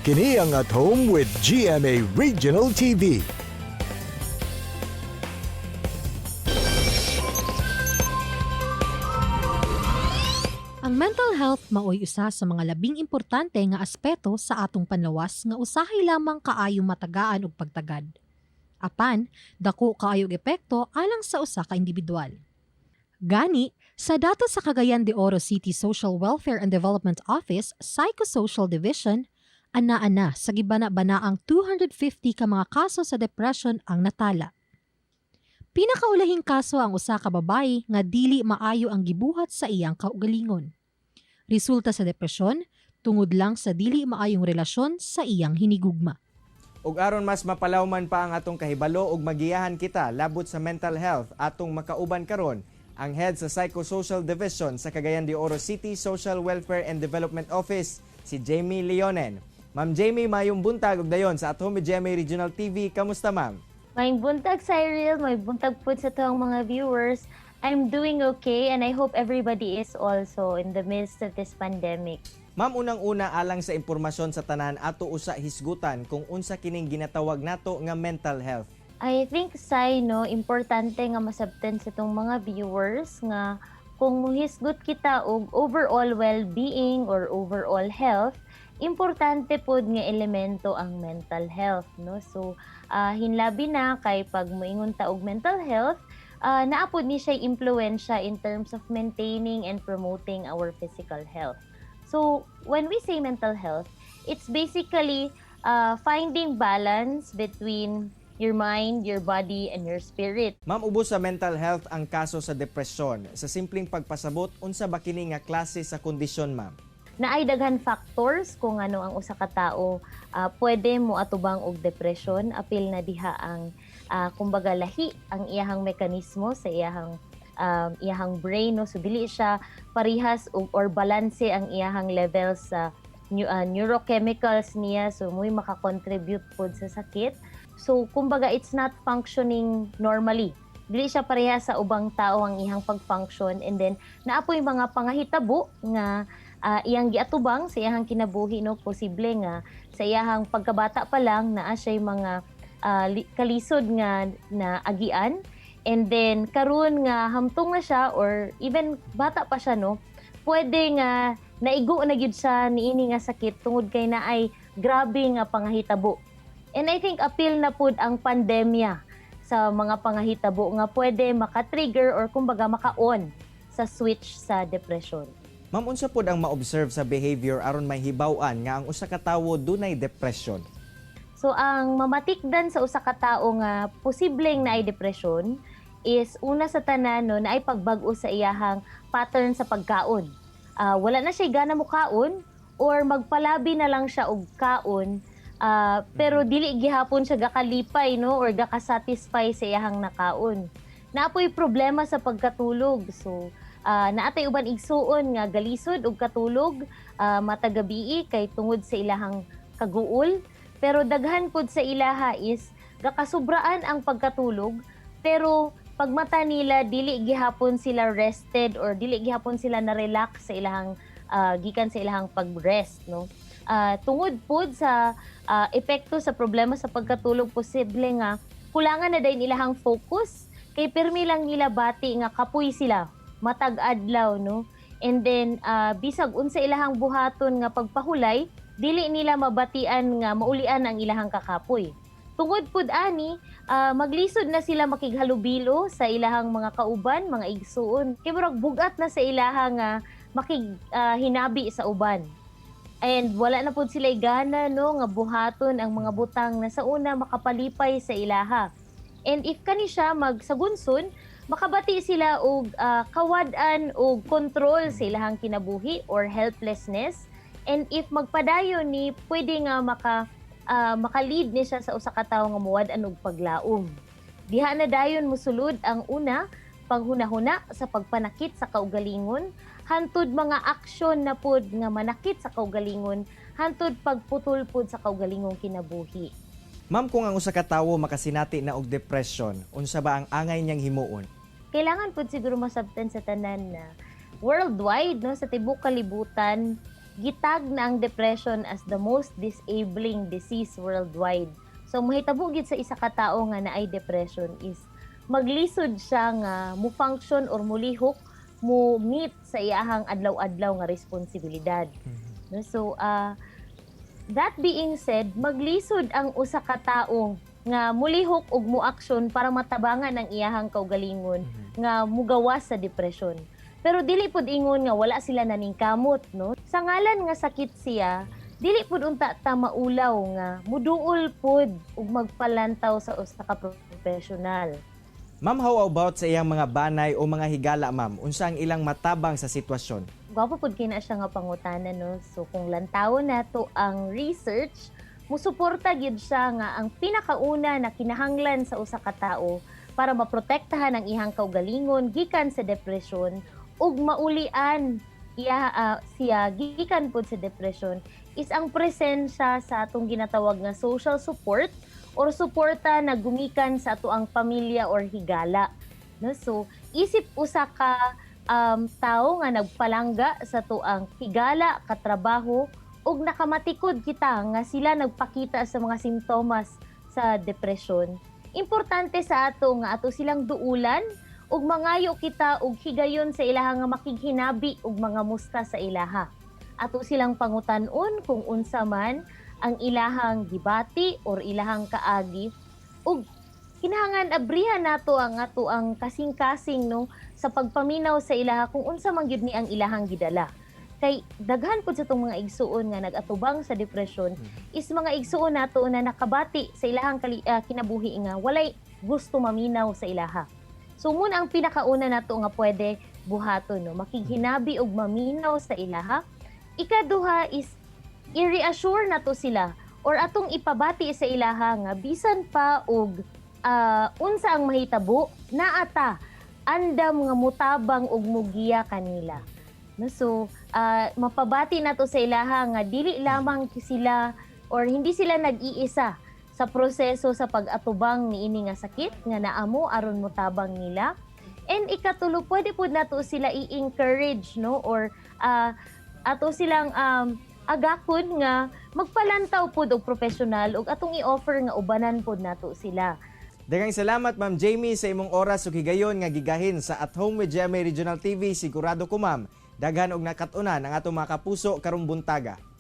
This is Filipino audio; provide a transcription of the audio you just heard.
Kini ang At Home with GMA Regional TV. Ang mental health maoy usa sa mga labing importante nga aspeto sa atong panlawas nga usahay lamang kaayo matagaan og pagtagad. Apan, dako kaayog epekto alang sa usa ka individual. Gani, sa datos sa Cagayan de Oro City Social Welfare and Development Office Psychosocial Division, ana-ana sa gibana-banaang 250 ka mga kaso sa depression ang natala. Pinakaulahing kaso ang usa ka babayi nga dili maayo ang gibuhat sa iyang kaugalingon. Resulta sa depresyon tungod lang sa dili maayong relasyon sa iyang hinigugma. Ug aron mas mapalawman pa ang atong kahibalo ug magiyahan kita labot sa mental health atong makauban karon ang head sa Psychosocial Division sa Cagayan de Oro City Social Welfare and Development Office, si Jamie Leonen. Ma'am Jamie, mayong buntag ug dayon sa At Home with GMA Regional TV. Kamusta, ma'am? May buntag, Cyril. May buntag po sa itong mga viewers. I'm doing okay and I hope everybody is also in the midst of this pandemic. Ma'am, unang-una alang sa impormasyon sa tanan ato usa hisgutan kung unsa kining ginatawag nato nga mental health. I think, Sai, no, importante nga masabtan sa itong mga viewers nga kung muhisgot kita og overall well-being or overall health, importante pod nga elemento ang mental health, no? So, hinlabi na kay pag moingon ta og mental health, naapod ni siya impluwensya in terms of maintaining and promoting our physical health. So, when we say mental health, it's basically finding balance between your mind, your body, and your spirit. Ma'am, ubos sa mental health ang kaso sa depresyon. Sa simpleng pagpasabot, unsa ba kini nga klase sa kondisyon, ma'am? Naay daghan factors kung ano ang usa ka tawo pwede mo atubang og depression, apil na diha ang kumbaga lahi ang iyahang mekanismo sa iyahang brain, no? So dili siya parihas or balanse ang iyahang levels sa neurochemicals niya, so muy makakontribute pod sa sakit. So kumbaga it's not functioning normally. Dili siya parehas sa ubang tao ang iyang pag-function, and then naapoy mga pangahitabo nga iyang giatubang sa iyahang kinabuhi, no? Posible nga sa iyahang pagkabata pa lang naa siya mga kalisod nga na agian, and then karon nga hamtong na siya or even bata pa siya, no, pwede nga naigo na gyud siya niini nga sakit tungod kay naay grabe nga pangahitabo. And I think appeal na pud ang pandemya sa mga pangahitabo nga pwede maka-trigger or kumbaga maka-on sa switch sa depression. Ma'am, unsa pod ang ma-observe sa behavior aron may hibaw-an nga ang usa ka tawo dunay depression? So ang mamatikdan sa usa ka tawo nga posibleng naay depression is una sa tanan, no, naay pagbag-o sa iyahang pattern sa pagkaon. Wala na siya gana mo kaon or magpalabi na lang siya og kaon, pero dili gihapon siya gakalipay, no, or gakasatisfy sa iyahang nakaon. Naapoy problema sa pagkatulog. So naatay uban igsuon nga galisod og katulog matag gabii kay tungod sa ilahang kaguol, pero daghan pod sa ilaha is gakasubraan ang pagkatulog, pero pagmata nila dili gihapon sila rested or dili gihapon sila na relax sa ilahang gikan sa ilahang pag-rest, no. Tungod pod sa epekto sa problema sa pagkatulog, posible nga kulangan na dayon ilahang focus kay permi lang nila bati nga kapoy sila matag adlaw, no. And then bisag unsa ilahang buhaton nga pagpahulay, dili nila mabatian nga maulian ang ilahang kakapoy. Tungod pud ani, maglisod na sila makighalubilo sa ilahang mga kauban, mga igsuon. Kay murag bugat na sa ilahang hinabi sa uban. And wala na pud sila gana, no, nga buhaton ang mga butang na sa una makapalipay sa ilaha. And if kani siya magsagunson, makabati sila og kawad-an og control sa ilahang kinabuhi or helplessness. And if magpadayon ni pwede nga maka-lead ni siya sa usa ka tawo nga muwad-an og paglaom. Diha na dayon mosulod ang una, paghunahuna sa pagpanakit sa kaugalingon, hantud mga aksyon na pod nga manakit sa kaugalingon, hantud pagputol pod sa kaugalingong kinabuhi. Ma'am, kung ang usa ka tawo makasinati na og depression, unsa ba ang angay niyang himuon? Kailangan pod siguro masabtan sa tanan na worldwide, no, sa tibuok kalibutan, gitag na ang depression as the most disabling disease worldwide. So mahitabo gid sa isa ka tawo nga naay depression is maglisod siya nga mo function or mulihok mo meet sa iyahang adlaw-adlaw nga responsibilidad. No? So that being said, maglisod ang usa ka tawo nga mulihok og moaksyon para matabangan ang iyahang kaugalingon nga mugawas sa depression. Pero dili pud ingon nga wala sila naningkamot, no? Sa ngalan nga sakit siya, dili pud unta ta maulaw nga muduol pud ug magpalantaw sa usa ka professional. Ma'am, how about sa iyang mga banay o mga higala, ma'am? Unsa ang ilang matabang sa sitwasyon? Gwapo pud kina siya nga pangutana, no? So kung lantawon nato ang research, musuporta gyud siya nga ang pinakauna na kinahanglan sa usa ka tawo para maprotektahan ang ihang kaugalingon gikan sa depresyon ug maulian siya gikan pud sa depression is ang presensya sa atong ginatawag nga social support or suporta na gumikan sa atoang pamilya or higala. No? So isip usa ka tao nga nagpalangga sa tuang higala, katrabaho, ug nakamatikod kita nga sila nagpakita sa mga simptomas sa depresyon. Importante sa ato nga ato silang duulan ug mangayo kita og higayon sa ilaha nga makighinabi og mga musta sa ilaha. Ato silang pangutan-on kung unsa man ang ilahang gibati or ilahang kaagi ug kinahanglan abrihan nato ang ato ang kasing-kasing no sa pagpaminaw sa ilaha kung unsa man gyud ni ang ilahang gidala. Kay daghan pud sa itong mga igsuon nga nagatubang sa depression is mga igsuon nato na nakabati sa ilahang kinabuhi nga walay gusto maminaw sa ilaha. So muna ang pinakauna nato nga pwede buhaton no makighinabi og maminaw sa ilaha. Ikaduha is i-reassure nato sila or atong ipabati sa ilaha nga bisan pa og unsa ang mahitabo naata andam nga mutabang og mugiya kanila. No, so, mapabati na to sa ilaha nga dili lamang sila or hindi sila nag-iisa sa proseso sa pag-atubang niini nga sakit nga naamo aron motabang nila. And ikatulo, pwede po na to sila i-encourage no or ato silang agakon nga magpalantaw pod og professional ug atong i-offer nga ubanan pod nato sila. Daghang salamat, Ma'am Jamie, sa imong oras ug higayon nga gigahin sa At Home with GMA Regional TV. Sigurado ko, ma'am, daghan og nakatunan ang atong mga kapuso karong buntaga.